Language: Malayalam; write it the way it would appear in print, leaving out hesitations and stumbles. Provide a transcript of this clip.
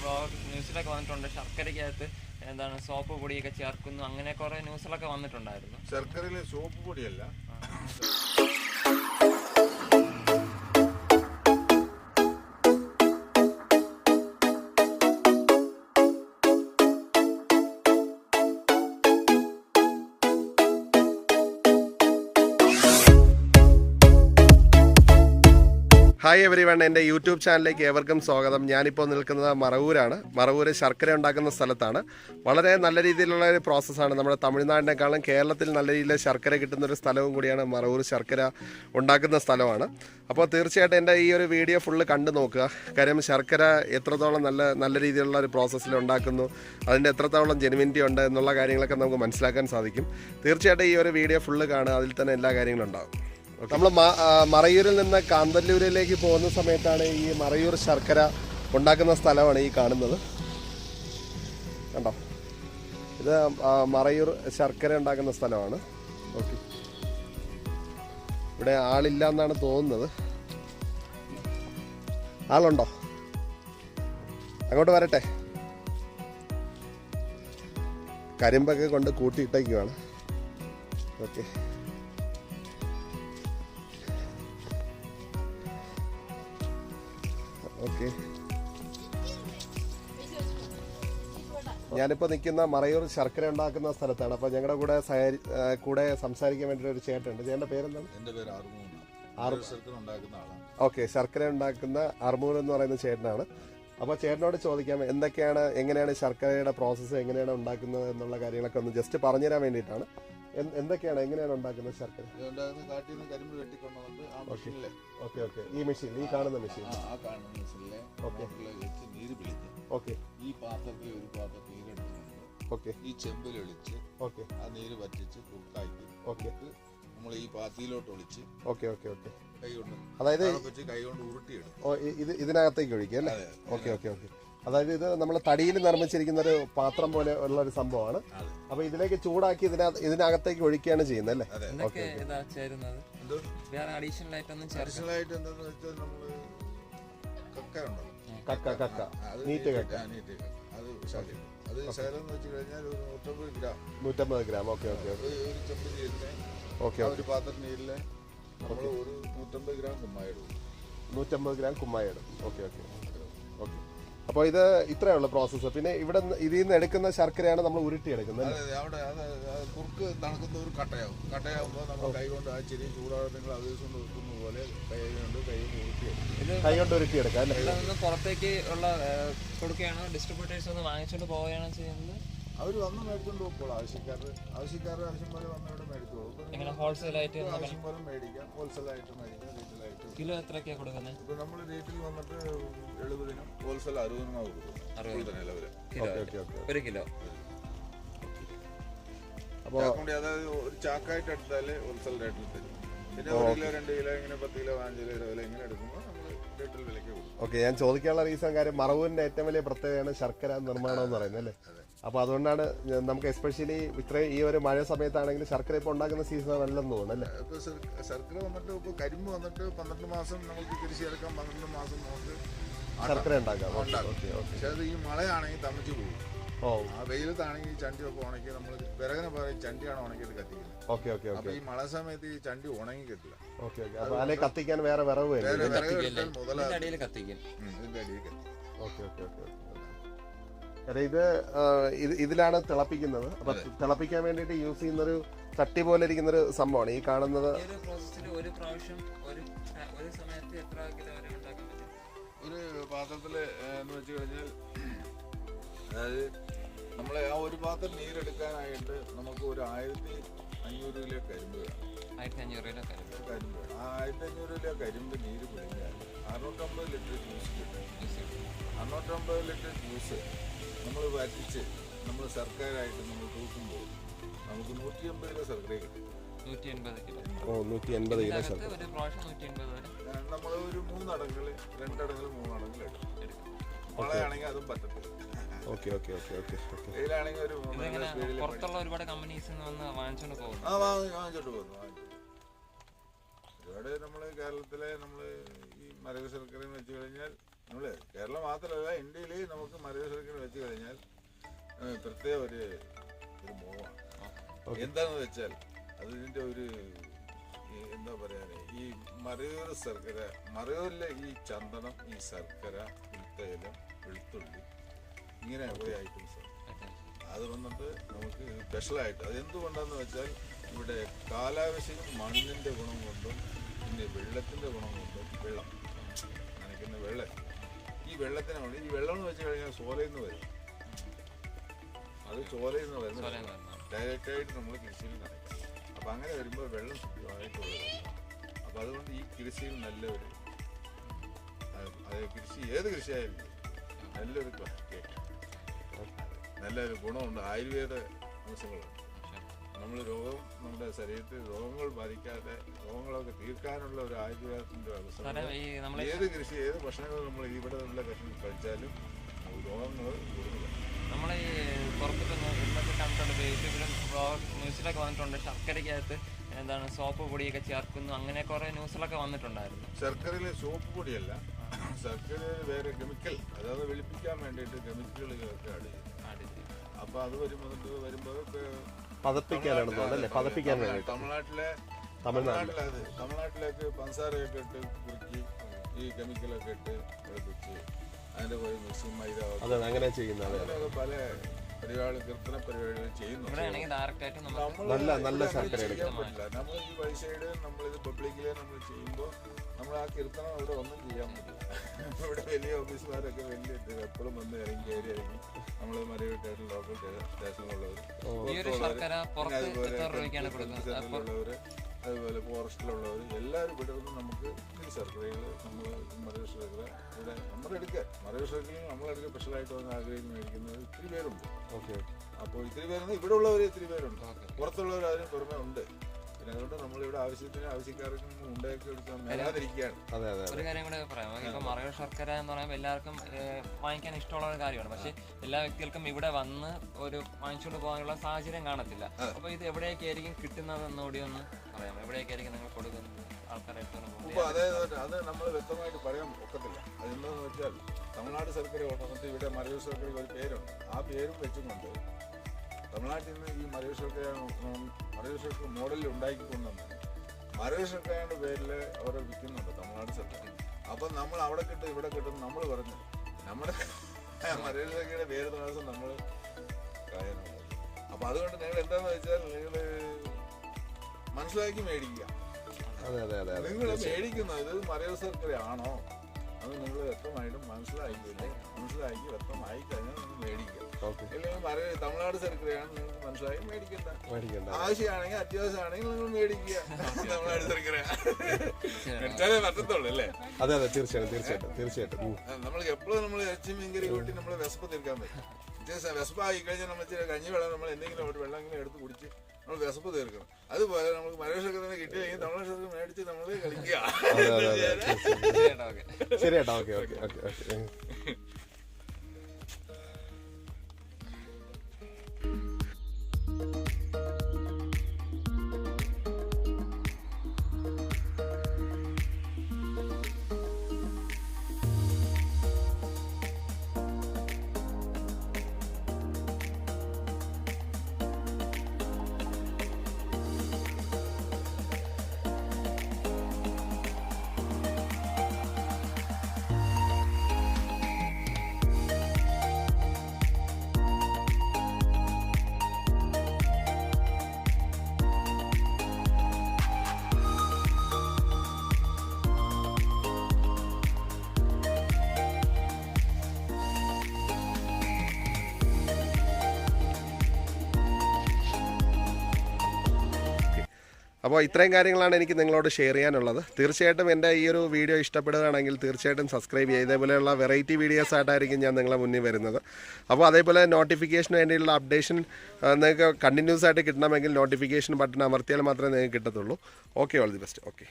ന്യൂസിലൊക്കെ വന്നിട്ടുണ്ട്. ശർക്കരയ്ക്കകത്ത് എന്താണ് സോപ്പ് പൊടിയൊക്കെ ചേർക്കുന്നു, അങ്ങനെ കുറെ ന്യൂസിലൊക്കെ വന്നിട്ടുണ്ടായിരുന്നു. ശർക്കരയിൽ സോപ്പ് പൊടിയല്ല. ഹായ് എവരി വൺ, എൻ്റെ യൂട്യൂബ് ചാനലിലേക്ക് ഏവർക്കും സ്വാഗതം. ഞാനിപ്പോൾ നിൽക്കുന്നത് മറവൂരാണ്. മറവൂര് ശർക്കര ഉണ്ടാക്കുന്ന സ്ഥലത്താണ്. വളരെ നല്ല രീതിയിലുള്ള ഒരു പ്രോസസ്സാണ്. നമ്മുടെ തമിഴ്നാടിനേക്കാളും കേരളത്തിൽ നല്ല രീതിയിൽ ശർക്കര കിട്ടുന്നൊരു സ്ഥലവും കൂടിയാണ് മറവൂർ. ശർക്കര ഉണ്ടാക്കുന്ന സ്ഥലമാണ്. അപ്പോൾ തീർച്ചയായിട്ടും എൻ്റെ ഈ ഒരു വീഡിയോ ഫുള്ള് കണ്ടു നോക്കുക. കാര്യം ശർക്കര എത്രത്തോളം നല്ല രീതിയിലുള്ള ഒരു പ്രോസസ്സിൽ ഉണ്ടാക്കുന്നു, അതിൻ്റെ എത്രത്തോളം ജെനുവിനിറ്റി ഉണ്ട് എന്നുള്ള കാര്യങ്ങളൊക്കെ നമുക്ക് മനസ്സിലാക്കാൻ സാധിക്കും. തീർച്ചയായിട്ടും ഈ ഒരു വീഡിയോ ഫുള്ള് കാണുക, അതിൽ തന്നെ എല്ലാ കാര്യങ്ങളും ഉണ്ടാകും. നമ്മൾ മറയൂരിൽ നിന്ന് കാന്തല്ലൂരിലേക്ക് പോകുന്ന സമയത്താണ് ഈ മറയൂർ ശർക്കര ഉണ്ടാക്കുന്ന സ്ഥലമാണ് ഈ കാണുന്നത്. കണ്ടോ, ഇത് മറയൂർ ശർക്കര ഉണ്ടാക്കുന്ന സ്ഥലമാണ്. ഓക്കെ, ഇവിടെ ആളില്ല എന്നാണ് തോന്നുന്നത്. ആളുണ്ടോ? അങ്ങോട്ട് വരട്ടെ. കരിമ്പൊക്കെ കൊണ്ട് കൂട്ടിയിട്ടേക്കുവാണ്. Okay, okay. ഞാനിപ്പോൾ നിൽക്കുന്ന മറയൂർ ശർക്കര ഉണ്ടാക്കുന്ന സ്ഥലത്താണ്. അപ്പോൾ ഞങ്ങളുടെ കൂടെ സംസാരിക്കാൻ വേണ്ടി ഒരു ചേട്ടനുണ്ട്. ചേട്ടൻ്റെ പേരെന്താണ്? എൻ്റെ പേര് ഓക്കെ, ശർക്കര ഉണ്ടാക്കുന്ന അർമൂർ എന്ന് പറയുന്ന ചേട്ടനാണ്. അപ്പോൾ ചേട്ടനോട് ചോദിക്കാം എങ്ങനെയാണ് ശർക്കരയുടെ പ്രോസസ്സ്, എങ്ങനെയാണ് ഉണ്ടാക്കുന്നത് എന്നുള്ള കാര്യങ്ങളൊക്കെ ഒന്ന് ജസ്റ്റ് പറഞ്ഞുതരാൻ വേണ്ടിയിട്ടാണ്. എങ്ങനെയാണ് ഉണ്ടാക്കുന്നത് ശർക്കര? ഓക്കെ ഓക്കെ, ഈ മെഷീൻ, ഈ കാണുന്ന മെഷീൻ. ഓക്കെ ഓക്കെ, ഈ പാത്രത്തിൽ ഒരു പാത്രം നീരെടുക്കുന്നുണ്ട്. ഓക്കെ, ഈ ചെമ്പിൽ ഒളിച്ച് ഓക്കെ ആ നീര് വറ്റിച്ച് കുക്കാക്കി ഓക്കെ നമ്മൾ ഈ പാത്തിയിലോട്ട് ഒളിച്ച് ഓക്കെ ഓക്കെ ഓക്കെ കൈകൊണ്ട്, അതായത് കൈകൊണ്ട് ഉരുട്ടിയെടുക്കും. ഇതിനകത്തേക്ക് ഒഴിക്കുക അല്ലേ? Okay okay okay. അതായത് ഇത് നമ്മൾ തടിയിൽ നിർമ്മിച്ചിരിക്കുന്ന ഒരു പാത്രം പോലെ ഉള്ള ഒരു സംഭവമാണ്. അപ്പൊ ഇതിലേക്ക് ചൂടാക്കി ഇതിനകത്തേക്ക് ഒഴിക്കുകയാണ് ചെയ്യുന്നത് അല്ലേ? നീറ്റ് കക്ക, അത് ശകലം എന്ന് വെച്ച് കഴിഞ്ഞാൽ 150 ഗ്രാം. Okay okay okay. ഒരു പാത്രം നീരില് നമ്മൾ ഒരു 150 ഗ്രാം കുമ്മായ ഇടും. 150 ഗ്രാം കുമ്മായ ഇടും. Okay okay okay. അപ്പോൾ ഇത് ഇത്രയുള്ള പ്രോസസ്സ്. പിന്നെ ഇതിൽ നിന്ന് എടുക്കുന്ന ശർക്കരയാണ് നമ്മൾ ഉരുട്ടിയെടുക്കുന്നത്. അവിടെ കുറുക്ക് തണുക്കുന്ന ഒരു കട്ടയാവുമ്പോൾ നമ്മൾ കൈ കൊണ്ട് ആ ചെറിയ ചൂടാകുമ്പോൾ അത് കൊണ്ട് വെക്കുന്ന പോലെ കൈ കൊണ്ട് ഉരുട്ടിയെടുക്കാം അല്ലേ? പുറത്തേക്ക് ഉള്ള കൊടുക്കുകയാണോ, ഡിസ്ട്രിബ്യൂട്ടേഴ്സ് ഒന്ന് വാങ്ങിച്ചോണ്ട് പോവുകയാണോ ചെയ്യുന്നത്? അവർ വന്ന് മേടിച്ചോണ്ട് പോകുമ്പോൾ ആവശ്യം പോലെ വന്ന് ഇവിടെ മേടിച്ചോളൂ. ഹോൾസെയിലായിട്ട് ആവശ്യം പോലെ മേടിക്കാം, ഹോൾസെയിലായിട്ട് മേടിക്കാം, റീറ്റെയിലായിട്ട്. കിലോ എത്രയൊക്കെയാണ് കൊടുക്കുന്നത്? ഇപ്പൊ നമ്മൾ റേറ്റിൽ വന്നിട്ട് 70-നും ഹോൾസെയിൽ 60-നും കൊടുക്കും. ഒരു കിലോ. അപ്പോൾ അതായത് ഒരു ചാക്കായിട്ട് എടുത്താല് ഹോൾസെയിൽ റേറ്റിൽ തരും. പിന്നെ 1 കിലോ 2 കിലോ ഇങ്ങനെ 10 കിലോ 5 കിലോ 20 കിലോ ഇങ്ങനെ എടുക്കുമ്പോൾ നമ്മൾ റേറ്റിൽ വിലയ്ക്ക് കൊടുക്കും. ഓക്കെ, ഞാൻ ചോദിക്കാനുള്ള റീസൺ കാര്യം മറവൂരിന്റെ ഏറ്റവും വലിയ പ്രത്യേകതയാണ് ശർക്കര നിർമ്മാണം എന്ന് പറയുന്നത് അല്ലേ? അപ്പോൾ അതുകൊണ്ടാണ് നമുക്ക് എസ്പെഷ്യലി ഈ ഒരു മഴ സമയത്താണെങ്കിൽ ശർക്കര ഇപ്പോൾ ഉണ്ടാക്കുന്ന സീസൺ നല്ലെന്ന് തോന്നുന്നു അല്ലേ? ഇപ്പോൾ ശർക്കര വന്നിട്ട് ഇപ്പോൾ കരിമ്പ് വന്നിട്ട് 12 മാസം നമുക്ക് കൃഷി ഇറക്കാം, 12 മാസം നമുക്ക് ശർക്കര ഉണ്ടാക്കാം. പക്ഷെ അത് ഈ മഴയാണെങ്കിൽ തമിച്ച് പോകും. ആ വെയിലത്താണെങ്കിൽ ചണ്ടി ഒക്കെ ഉണക്കി നമ്മൾ വിറകിനെ പറയും ചണ്ടിയാണ് ഉണക്കിയിട്ട് കത്തിക്കുന്നത്. Okay okay okay. അപ്പൊ ഈ മഴ സമയത്ത് ഈ ചണ്ടി ഉണങ്ങി കിട്ടില്ല. Okay okay. അപ്പൊ അതിനെ കത്തിക്കാൻ വേറെ വിറവ് ഇതിന്റെ അടിയിൽ കത്തിക്കും. Okay okay okay. ഇതിലാണ് തിളപ്പിക്കുന്നത്. അപ്പൊ തിളപ്പിക്കാൻ വേണ്ടിട്ട് യൂസ് ചെയ്യുന്ന ഒരു ചട്ടി പോലെ ഇരിക്കുന്ന ഒരു സംഭവമാണ് ഈ കാണുന്നത്. ഒരു പാത്രത്തില് എന്ന് വെച്ച് കഴിഞ്ഞാൽ, അതായത് നമ്മളെ ആ ഒരു പാത്രം നീരെടുക്കാനായിട്ട് നമുക്ക് ഒരു 1500 കിലോ കരിമ്പ് വേണം. 1500 കിലോ കരിമ്പ് വേണം. ആ 1500 കിലോ കരിമ്പ് നീര് പിടിഞ്ഞാൽ 650 ലിറ്റർ ജ്യൂസ് കിട്ടും. 650 ലിറ്റർ ജ്യൂസ് നമ്മൾ വറ്റിച്ച് നമ്മൾ സർക്കാരായിട്ട് നമ്മൾ തൂക്കുമ്പോൾ നമുക്ക് 180 കിലോ ശർക്കര കിട്ടും. 180 കിലോ. 180 കിലോ ശർക്കര. നമ്മൾ ഒരു 3 അടങ്ങല് 2 അടങ്ങല് 3 അടങ്ങല് എടുക്കും. വളയാണെങ്കിൽ അതും പറ്റത്തില്ല. Okay okay okay okay. ഇതിലാണെങ്കിൽ ഒരു പുറത്തുള്ള ഒരുപാട് കമ്പനീസ് വാങ്ങിച്ചോണ്ട് പോകുന്നു. വാങ്ങിച്ചോണ്ട് പോകുന്നു. ഒരുപാട് നമ്മള് കേരളത്തിലെ നമ്മള് ഈ മരക ശർക്കര എന്ന് വെച്ച് കഴിഞ്ഞാൽ നമ്മൾ കേരളം മാത്രമല്ല ഇന്ത്യയിൽ നമുക്ക് മരക ശർക്കര വെച്ച് കഴിഞ്ഞാൽ പ്രത്യേക ഒരു മോഹമാണ്. എന്താണെന്ന് വെച്ചാൽ അതിൻ്റെ ഒരു എന്താ പറയാ, ഈ മറയൂർ ശർക്കര, മറയൂരിലെ ഈ ചന്ദനം, ഈ ശർക്കര, ഉൾത്തൈലം, വെളുത്തുള്ളി, ഇങ്ങനെ കുറേ ഐറ്റംസ് അത് വന്നിട്ട് നമുക്ക് സ്പെഷ്യലായിട്ട്. അത് എന്തുകൊണ്ടാന്ന് വെച്ചാൽ ഇവിടെ കാലാവസ്ഥയും മണ്ണിൻ്റെ ഗുണം കൊണ്ടും പിന്നെ വെള്ളത്തിൻ്റെ ഗുണം കൊണ്ടും, വെള്ളം നനയ്ക്കുന്ന വെള്ളം, ഈ വെള്ളത്തിന് വേണ്ടി, ഈ വെള്ളം എന്ന് വെച്ച് കഴിഞ്ഞാൽ ചോലയിൽ നിന്ന് വരും. അത് ചോലയിൽ നിന്ന് വരുന്ന ഡയറക്റ്റായിട്ട് നമ്മൾ കൃഷിയിൽ നനയ്ക്കും. അപ്പം അങ്ങനെ വരുമ്പോൾ വെള്ളം ശുദ്ധമായിട്ടുള്ളത്. അപ്പം അതുകൊണ്ട് ഈ കൃഷിയിൽ നല്ലൊരു കൃഷി, ഏത് കൃഷിയായാലും നല്ലൊരു നല്ലൊരു ഗുണമുണ്ട്. ആയുർവേദ അംശങ്ങളുണ്ട്. നമ്മൾ നമ്മുടെ ശരീരത്തിൽ രോഗങ്ങൾ ബാധിക്കാതെ രോഗങ്ങളൊക്കെ തീർക്കാനുള്ള ഒരു ആയുർവേദത്തിൻ്റെ അവസരം. ഏത് കൃഷി, ഏത് ഭക്ഷണങ്ങൾ നമ്മൾ ഇവിടെ ഉള്ള കൃഷി കഴിച്ചാലും രോഗങ്ങൾ കൂടുതലാണ്. നമ്മൾ ഈ പുറത്തൊക്കെ ഇന്നൊക്കെ കണ്ടിട്ടുണ്ട്, യൂട്യൂബിലും ന്യൂസിലൊക്കെ വന്നിട്ടുണ്ട്, ശർക്കരയ്ക്കകത്ത് എന്താണ് സോപ്പ് പൊടിയൊക്കെ ചേർക്കുന്നു, അങ്ങനെ കുറെ ന്യൂസിലൊക്കെ വന്നിട്ടുണ്ടായിരുന്നു. ശർക്കരയിൽ സോപ്പ് പൊടിയല്ല, ശർക്കരയിൽ വേറെ കെമിക്കൽ, അതായത് വെളുപ്പിക്കാൻ വേണ്ടിയിട്ട് കെമിക്കലുകളൊക്കെ ആഡ് ചെയ്യും. അപ്പൊ അത് വരുമ്പോൾ തമിഴ്നാട്ടിലേക്ക് പഞ്ചസാരയൊക്കെ ഇട്ട് കുറുക്കി ഈ കെമിക്കലൊക്കെ ഇട്ട് വെളുപ്പിച്ച് അതിന്റെ പോയി മിക്സിങ് മൈദ അങ്ങനെ ചെയ്യുന്നത് പല പരിപാടികൾ, കൃത്രിമ പരിപാടികൾ ചെയ്യുന്നു. നമ്മൾ ഈ വഴിസൈഡ് നമ്മളിത് പബ്ലിക്കില് നമ്മൾ ചെയ്യുമ്പോൾ നമ്മൾ ആ കീർത്തനം ഇവിടെ ഒന്നും ചെയ്യാൻ പറ്റില്ല. ഇവിടെ വലിയ ഓഫീസുകാരൊക്കെ വലിയ എപ്പോഴും വന്ന് കയറി ഇറങ്ങി നമ്മൾ മരവിട്ടായിട്ട് ലോക്കൽ സ്റ്റേഷനിലുള്ളവർ, അതുപോലെ ഫോറസ്റ്റിലുള്ളവർ എല്ലാവരും ഇവിടെ വന്ന് നമുക്ക് ഈ ശർക്കരകൾ നമ്മൾ മരക ശർക്കര ഇവിടെ നമ്മളെടുക്കുക. മരക ശർക്കരയിൽ നമ്മളെടുക്കുക സ്പെഷ്യലായിട്ട് വന്ന് ആഗ്രഹിച്ച് മേടിക്കുന്നത് ഇത്തിരി പേരുണ്ട്. അപ്പോൾ ഇത്തിരി പേരുണ്ട്, ഇവിടെ ഉള്ളവർ ഇത്തിരി പേരുണ്ട്, പുറത്തുള്ളവർ അതിന് പുറമെ ഉണ്ട്. പിന്നെ അതുകൊണ്ട് നമ്മളിവിടെ ആവശ്യക്കാർക്ക് ഉണ്ടാക്കി എടുക്കാൻ മേലാതിരിക്കുകയാണ്. ഒരു കാര്യം കൂടെ പറയാം, ഇപ്പൊ മറയൂർ ശർക്കര എന്ന് പറയുമ്പോൾ എല്ലാവർക്കും വാങ്ങിക്കാൻ ഇഷ്ടമുള്ള ഒരു കാര്യമാണ്. പക്ഷെ എല്ലാ വ്യക്തികൾക്കും ഇവിടെ വന്ന് ഒരു വാങ്ങിച്ചുകൊണ്ട് പോകാനുള്ള സാഹചര്യം കാണത്തില്ല. അപ്പൊ ഇത് എവിടെയൊക്കെ ആയിരിക്കും കിട്ടുന്നത് എന്നോടി ഒന്ന് പറയാം. എവിടെയൊക്കെ ആയിരിക്കും നിങ്ങൾ കൊടുക്കുന്നത് ആൾക്കാരായിട്ട്? അതായത് അത് നമ്മൾ വ്യക്തമായിട്ട് പറയാൻ ഒക്കത്തില്ല. അതെന്താണെന്ന് വെച്ചാൽ തമിഴ്നാട് ശർക്കര കൊണ്ടുവന്നിട്ട് ഇവിടെ മറയൂർ ശർക്കരയ്ക്ക് ഒരു പേരുണ്ട്. ആ പേരും വെച്ചുകൊണ്ട് തമിഴ്നാട്ടിൽ നിന്ന് ഈ മറയൂർ ശർക്കര മോഡലിൽ ഉണ്ടാക്കിക്കൊണ്ടുവന്ന് മറയൂർ ശർക്കരയുടെ പേരിൽ അവർ വിൽക്കുന്നുണ്ട് തമിഴ്നാട് ശർക്കര. അപ്പം നമ്മൾ അവിടെ കിട്ടും ഇവിടെ കിട്ടും നമ്മൾ പറഞ്ഞു നമ്മുടെ മറയൂർ ശർക്കരയുടെ പേര് താമസം നമ്മൾ കാര്യമാണ്. അപ്പം അതുകൊണ്ട് നിങ്ങൾ എന്താണെന്ന് വെച്ചാൽ നിങ്ങൾ മനസ്സിലാക്കി മേടിക്കുക. നിങ്ങൾ മേടിക്കുന്നത് ഇത് മറയൂർ ശർക്കരയാണോ അത് നിങ്ങൾ വ്യക്തമായിട്ടും മനസ്സിലാക്കി വ്യക്തമായി കഴിഞ്ഞാൽ നിങ്ങൾ മേടിക്കുക. അല്ലെങ്കിൽ തമിഴ്നാട് ശർക്കരയാണ് നിങ്ങൾക്ക് മനസ്സിലായി മേടിക്കണ്ട. ആവശ്യമാണെങ്കിൽ അത്യാവശ്യമാണെങ്കിൽ നിങ്ങൾ മേടിക്കുക തമിഴ്നാട് ശർക്കര. മേടിച്ചാലേ പറ്റത്തുള്ളൂ അല്ലേ? അതെ തീർച്ചയായിട്ടും. നമ്മൾ എപ്പോഴും നമ്മൾ ഇറച്ചി മീൻകറി കൂട്ടി നമ്മൾ വിശപ്പ് തീർക്കാൻ പറ്റും. വിശപ്പായി കഴിഞ്ഞാൽ നമ്മൾ ഇച്ചിരി കഞ്ഞി വെള്ളം നമ്മൾ എന്തെങ്കിലും ഒരു വെള്ളം എടുത്ത് കുടിച്ച് നമ്മൾ വിശപ്പ് തീർക്കണം. അതുപോലെ നമുക്ക് മരക ശർക്കര തന്നെ കിട്ടിയില്ലെങ്കിൽ തമിഴ്നാട് ശർക്കര മേടിച്ച് നമ്മൾ കളിക്കുക. ശരിയേട്ടാ, ഓക്കെ. അപ്പോൾ ഇത്രയും കാര്യങ്ങളാണ് എനിക്ക് നിങ്ങളോട് ഷെയർ ചെയ്യാനുള്ളത്. തീർച്ചയായിട്ടും എൻ്റെ ഈ ഒരു വീഡിയോ ഇഷ്ടപ്പെടുകയാണെങ്കിൽ തീർച്ചയായിട്ടും സബ്സ്ക്രൈബ് ചെയ്യുക. ഇതേപോലെയുള്ള വെറൈറ്റി വീഡിയോസ് ആയിട്ടായിരിക്കും ഞാൻ നിങ്ങളെ മുന്നിൽ വരുന്നത്. അപ്പോൾ അതേപോലെ നോട്ടിഫിക്കേഷന് വേണ്ടിയുള്ള അപ്ഡേഷൻ നിങ്ങൾക്ക് കണ്ടിന്യൂസ് ആയിട്ട് കിട്ടണമെങ്കിൽ നോട്ടിഫിക്കേഷൻ ബട്ടൺ അമർത്തിയാൽ മാത്രമേ നിങ്ങൾക്ക് കിട്ടത്തുള്ളൂ. Okay, all the best. Okay.